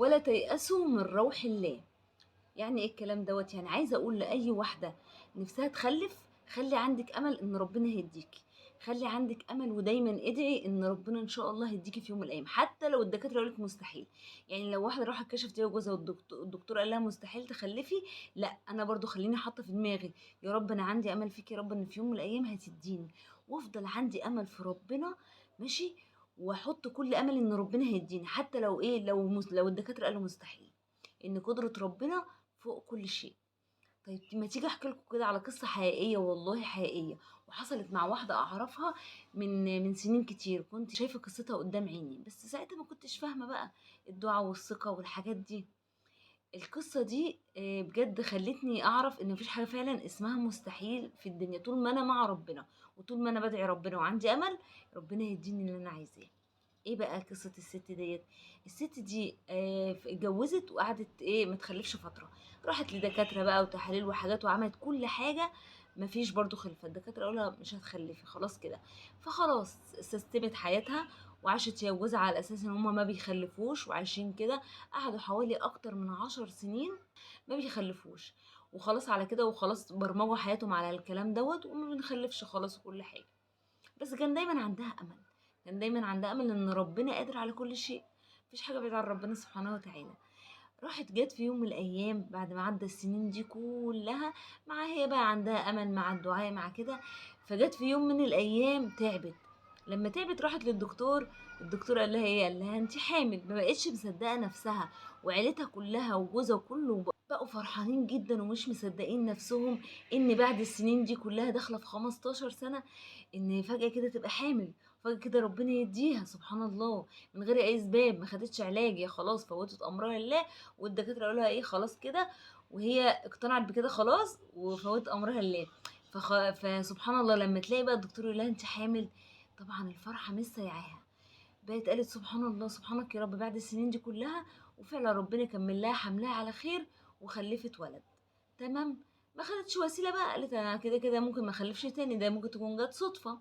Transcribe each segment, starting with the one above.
ولا تيأسوا من روح الله. يعني ايه الكلام دوت؟ يعني عايزه اقول لاي واحده نفسها تخلف، خلي عندك امل ان ربنا هيديكي. خلي عندك امل ودايما ادعي ان ربنا ان شاء الله هيديكي في يوم من الايام، حتى لو الدكاتره قالوا لك مستحيل. يعني لو واحده راحت كشفت هي وجوزها والدكتور قال لها مستحيل تخلفي، لا انا برضو خليني حاطه في دماغي يا رب انا عندي امل فيك يا رب ان في يوم من الايام هتديني، وافضل عندي امل في ربنا. ماشي. واحط كل امل ان ربنا هيديني، حتى لو ايه، لو الدكاتره قالوا مستحيل، ان قدره ربنا فوق كل شيء. طيب ما تيجي احكي لكم كده على قصة حقيقية، والله حقيقية، وحصلت مع واحدة اعرفها من سنين كتير. كنت شايفة قصتها قدام عيني، بس ساعتها ما كنتش فاهمة بقى الدعاء والثقة والحاجات دي. القصة دي بجد خلتني اعرف ان مفيش حاجة فعلا اسمها مستحيل في الدنيا، طول ما انا مع ربنا وطول ما انا بدعي ربنا وعندي امل، ربنا يديني اللي انا عايزاه. ايه بقى قصة الست ديت؟ الست دي اتجوزت وقعدت ايه ما تخلفش فترة. راحت لدكاترة بقى وتحاليل وحاجات وعملت كل حاجة، مفيش برضو خلفة. الدكاترة قالوا لها مش هتخلفي خلاص كده. فخلاص سستمت حياتها وعاشت هي وجوزها على اساس ان هما ما بيخلفوش وعايشين كده. قعدوا حوالي اكتر من 10 سنين ما بيخلفوش، وخلاص على كده، وخلاص برمجوا حياتهم على الكلام دوت وما بنخلفش خلاص وكل حاجة. بس كان دايما عندها امل، كان دايما عندها امل ان ربنا قادر على كل شيء، مفيش حاجه بعيده عن ربنا سبحانه وتعالى. راحت جت في يوم من الايام بعد ما عدى السنين دي كلها، مع هي بقى عندها امل مع الدعاء مع كده، فجت في يوم من الايام تعبت. لما تعبت راحت للدكتور. الدكتور قال لها ايه؟ قال لها انت حامل. ما بقتش مصدقه نفسها، وعيلتها كلها وجوزها كله بقوا فرحانين جدا ومش مصدقين نفسهم ان بعد السنين دي كلها داخله في 15 سنه ان فجاه كده تبقى حامل. فجاه كده ربنا يديها سبحان الله من غير اي اسباب، ما خدتش علاج، يا خلاص فوتت امرها لله. والدكاتره قالوا لها ايه خلاص كده، وهي اقتنعت بكده خلاص وفوت امرها لله. فسبحان الله لما تلاقي بقى الدكتور يقول لها انت حامل، طبعا الفرحه مش سايعاها. بقت قالت سبحان الله سبحانك يا رب بعد السنين دي كلها، وفعلا ربنا كمل لها حملها على خير وخلفت ولد. تمام. ما خدتش وسيله بقى، قالت انا كده كده ممكن ما اخلفش تاني، ده ممكن تكون جت صدفه.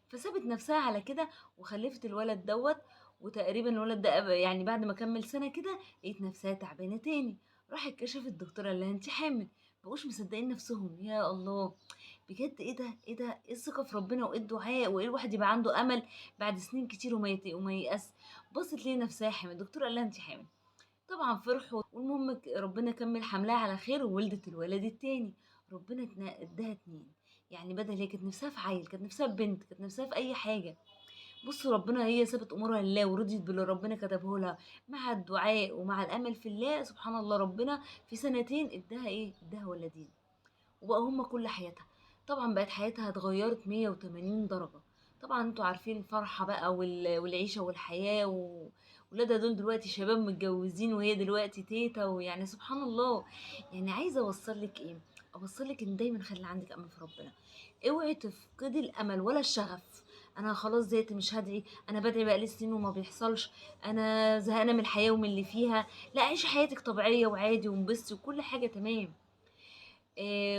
فسابت نفسها على كده وخلفت الولد دوت. وتقريبا الولد ده يعني بعد ما كمل سنة كده لقيت نفسها تعبانة تاني. راحت كشفت الدكتورة قال لها انت حامل. مبقوش مصدقين نفسهم، يا الله. بجد ايه ده ايه ده، ايه الثقة في ربنا وايه الدعاء وايه الواحد يبقى عنده امل بعد سنين كتير وما ييأس. بصت ليه نفسها حامل، الدكتور قال لها انت حامل. طبعا فرحوا، والمهم ربنا كمل حملها على خير وولدت الولد التاني. ربنا اداها اتنين. يعني بدل هي كانت نفسها في عيل، كانت نفسها في بنت، كانت نفسها في اي حاجه. بصوا ربنا هي سابت امورها لله ورضيت باللي ربنا كتبه لها، مع الدعاء ومع الامل في الله سبحان الله ربنا في سنتين اداها ايه، اداها ولدين. وبقى هما كل حياتها. طبعا بقت حياتها اتغيرت 180 درجة. طبعا انتوا عارفين الفرحة بقى والعيشة والحياة ولادها دول دلوقتي شباب متجوزين وهي دلوقتي تيتا، ويعني سبحان الله. يعني عايزة اوصلك ايه؟ اوصلك ان دايما خلي عندك امل في ربنا. اوعي تفقدي الامل ولا الشغف. انا خلاص زهقت مش هدعي، انا بدعي بقالي سنين وما بيحصلش، انا زهقانه من الحياه ومن اللي فيها. لا عيشي حياتك طبيعيه وعادي وانبسطي وكل حاجه تمام.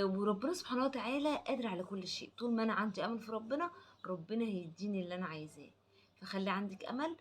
وربنا سبحانه وتعالى قادر على كل شيء، طول ما انا عندي امل في ربنا، ربنا هيديني اللي انا عايزاه. فخلي عندك امل